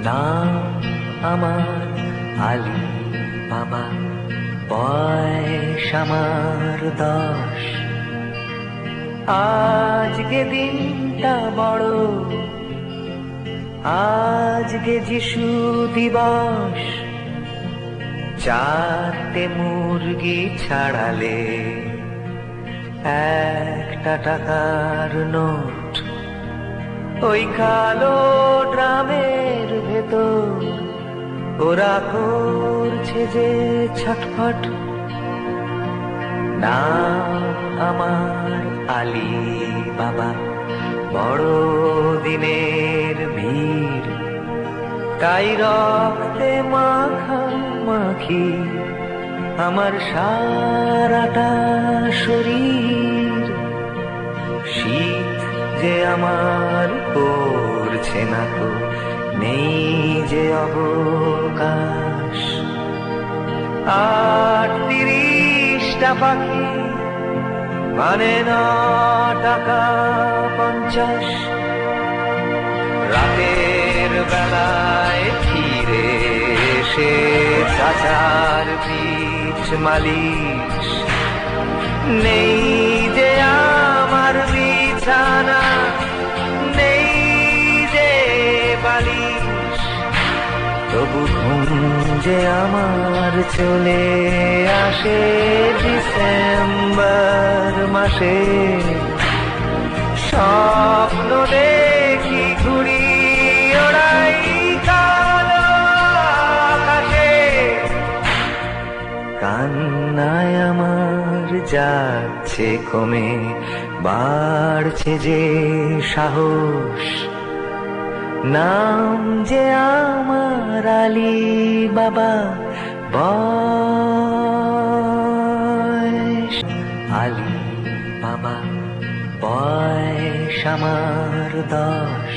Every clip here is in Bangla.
নাম আমার আলী বাবা, বয়স আমার 10। আজকে দিনটা বড়, আজকে যিশু দিবস। 4টে মুরগি ছাড়ালে 1টা টাকার নোট, ওই কালো ড্রামের ভেতর ওরা করছে যে ছটফট। নাম আমার আলী বাবা, বড় দিনের ভিড়, তাই রক্তে মাখামাখি আমার সারাটা শরীর। শীত যে আমার পড়ছে না তো, নেই যে অবকাশ। 38টা পাখি মানে 9 টাকা 50। রাতের বেলায় ফিরে এসে চাচার পিঠ মালিশ। নেই যে আমার বিছানা, নেই যে বালিশ, তবু ঘুম যে আমার চলে আসে ডিসেম্বর মাসে। স্বপ্ন দেখি ঘুড়ি ওড়াই কালো আকাশে, কান্নায় আমার যাচ্ছে কমে, বাড়ছে যে সাহস। নাম যে আমার আলী বাবা, বয়স আলী বাবা, বয়স আমার 10।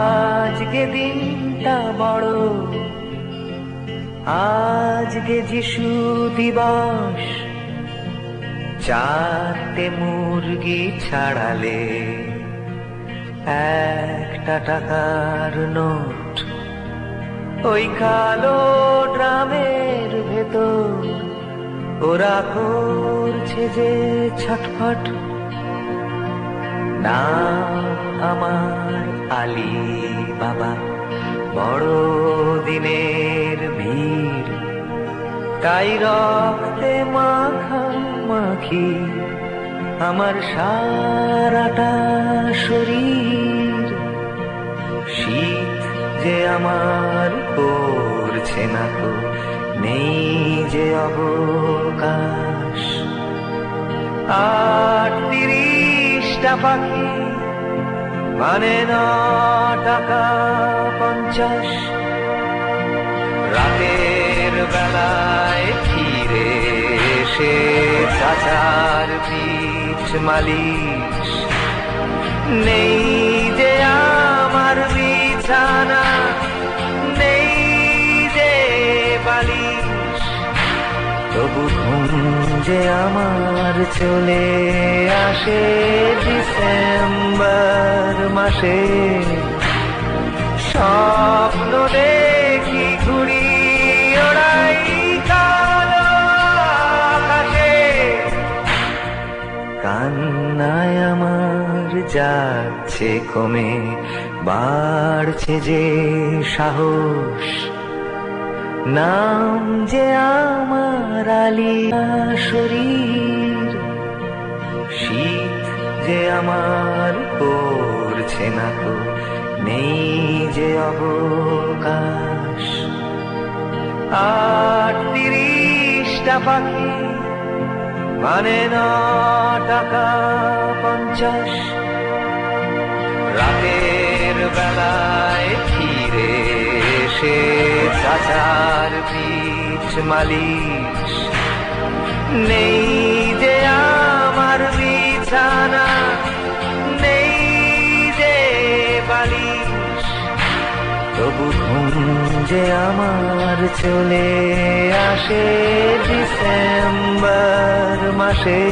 আজকে দিনটা বড়, আজকে যিশু দিবস। 4টে মুরগি ছাড়ালে 1টা টাকার নোট, ওই কালো ড্রামের ভেতর ওরা করছে যে ছটফট। নাম আমার আলী বাবা, বড় দিনের ভিড়, তাই রক্তে মাখামাখি আমার সারাটা শরীর। শীত যে আমার পড়ছে না তো, নেই যে অবকাশ। 38টা পাখি মানে 9 টাকা 50। রাতের বেলায় ফিরে এসে চাচার পিঠ মালিশ। নেই যে আমার বিছানা, নেই যে বালিশ, তবু ঘুম যে আমার চলে আসে ডিসেম্বর মাসে। স্বপ্ন দেখি ঘুড়ি ওড়াই কালো আকাশে, কান্নায় আমার যাচ্ছে কমে, বাড়ছে যে সাহস। নাম যে আমার আলী শরীর। শীত যে আমার পড়ছে না তো, নেই যে অবকাশ। 38টা পাখি মানে 9 টাকা 50। রাতের বেলায় ফিরে এসে চাচার পিঠ মালিশ। নেই যে আমার বিছানা, নেই যে বালিশ, তবু ঘুম যে আমার চলে আসে ডিসেম্বর মাসে।